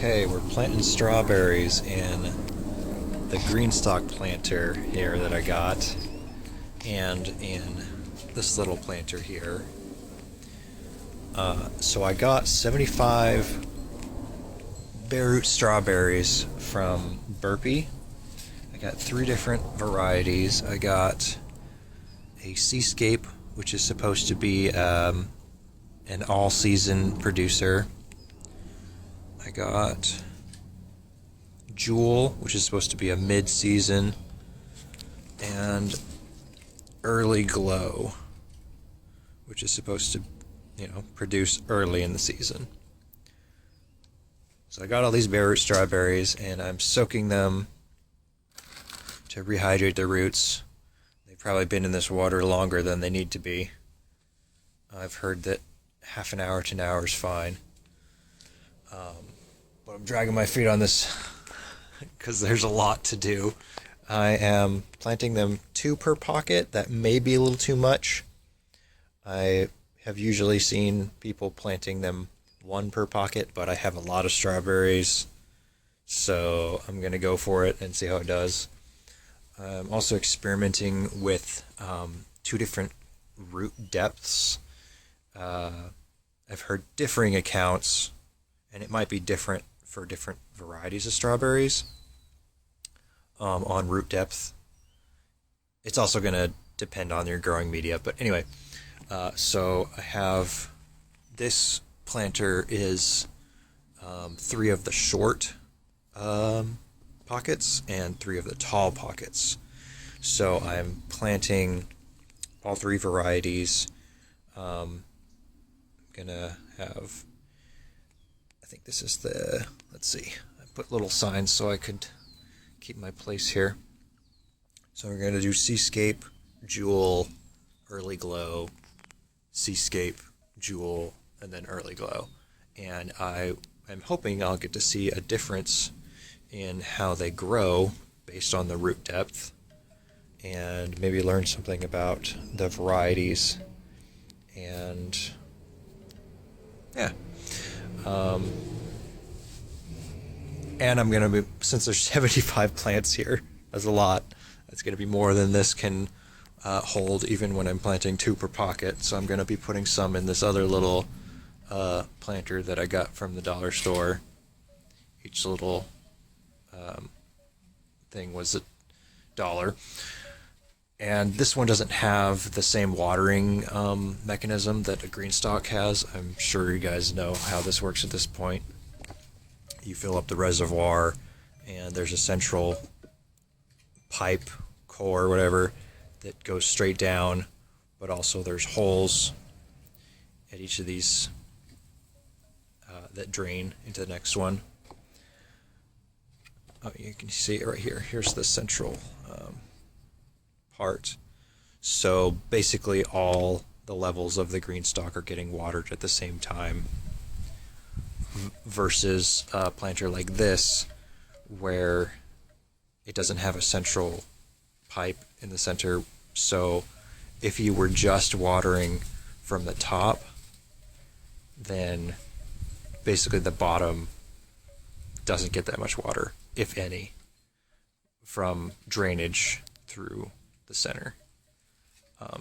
Okay, we're planting strawberries in the Greenstalk planter here that I got, and in this little planter here. So I got 75 Bareroot strawberries from Burpee. I got 3 different varieties. I got a Seascape, which is supposed to be an all-season producer. I got Jewel, which is supposed to be a mid-season, and Early Glow, which is supposed to, produce early in the season. So I got all these Bareroot strawberries, and I'm soaking them to rehydrate the roots. They've probably been in this water longer than they need to be. I've heard that half an hour to an hour is fine. But I'm dragging my feet on this because there's a lot to do. I am planting them 2 per pocket. That may be a little too much. I have usually seen people planting them 1 per pocket, but I have a lot of strawberries, so I'm going to go for it and see how it does. I'm also experimenting with 2 different root depths. I've heard differing accounts, and it might be different for different varieties of strawberries on root depth. It's also going to depend on your growing media, but anyway, so I have this planter is 3 of the short pockets and 3 of the tall pockets. So I'm planting all 3 varieties. I'm gonna have, I think this is the, let's see, I put little signs so I could keep my place here. So we're going to do Seascape, Jewel, Early Glow, Seascape, Jewel, and then Early Glow. And I'm hoping I'll get to see a difference in how they grow based on the root depth, and maybe learn something about the varieties. And yeah. And I'm going to be, since there's 75 plants here, that's a lot. That's going to be more than this can hold, even when I'm planting 2 per pocket. So I'm going to be putting some in this other little planter that I got from the dollar store. Each little thing was $1. And this one doesn't have the same watering mechanism that a Greenstalk has. I'm sure you guys know how this works at this point. You fill up the reservoir, and there's a central pipe, core, whatever, that goes straight down, but also there's holes at each of these that drain into the next one. Oh, you can see it right here. Here's the central part. So basically all the levels of the Greenstalk are getting watered at the same time, versus a planter like this where it doesn't have a central pipe in the center. So if you were just watering from the top, then basically the bottom doesn't get that much water, if any, from drainage through the center.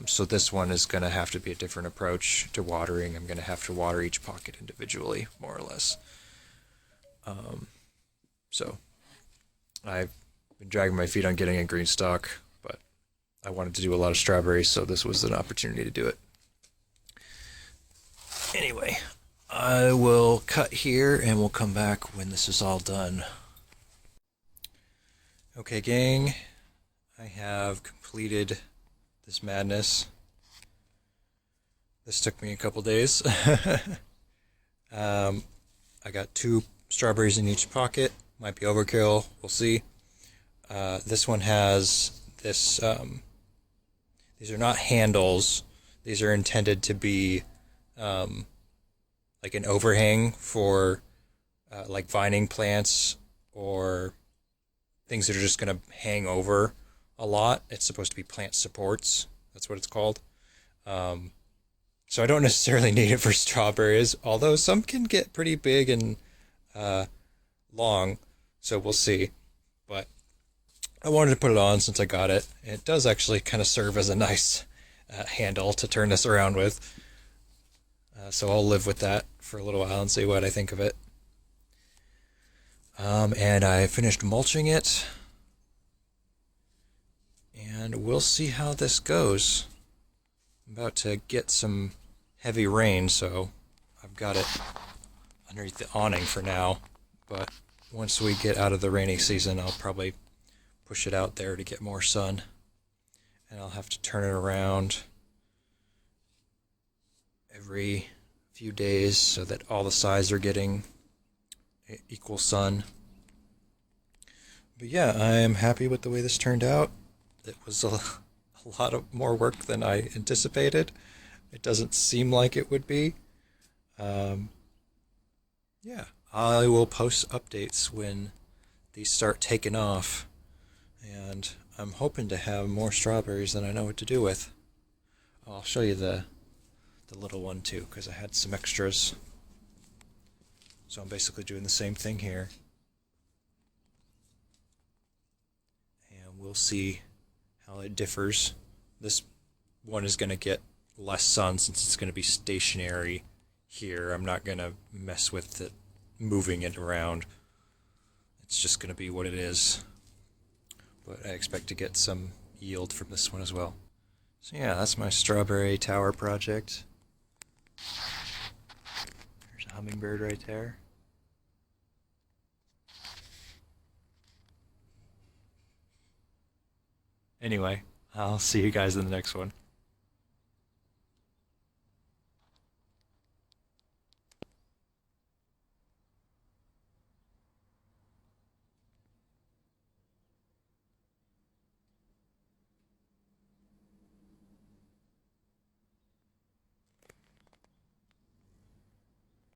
So this one is going to have to be a different approach to watering. I'm going to have to water each pocket individually, more or less. So I've been dragging my feet on getting a Greenstalk, but I wanted to do a lot of strawberries, so this was an opportunity to do it. Anyway, I will cut here and we'll come back when this is all done. Okay, gang, I have completed this madness. This took me a couple days. I got 2 strawberries in each pocket. Might be overkill, we'll see. This one has this, these are not handles. These are intended to be like an overhang for like vining plants or things that are just going to hang over a lot. It's supposed to be plant supports. That's what it's called. So I don't necessarily need it for strawberries, although some can get pretty big and long, so we'll see. But I wanted to put it on since I got it. It does actually kind of serve as a nice handle to turn this around with. So I'll live with that for a little while and see what I think of it. And I finished mulching it. And we'll see how this goes. I'm about to get some heavy rain, so I've got it underneath the awning for now. But once we get out of the rainy season, I'll probably push it out there to get more sun. And I'll have to turn it around every few days so that all the sides are getting equal sun. But yeah, I am happy with the way this turned out. It was a lot of more work than I anticipated. It doesn't seem like it would be. Yeah, I will post updates when these start taking off. And I'm hoping to have more strawberries than I know what to do with. I'll show you the little one too, because I had some extras. So I'm basically doing the same thing here. And we'll see how it differs. This one is going to get less sun since it's going to be stationary here. I'm not going to mess with it, moving it around. It's just going to be what it is. But I expect to get some yield from this one as well. So yeah, that's my strawberry tower project. There's a hummingbird right there. Anyway, I'll see you guys in the next one.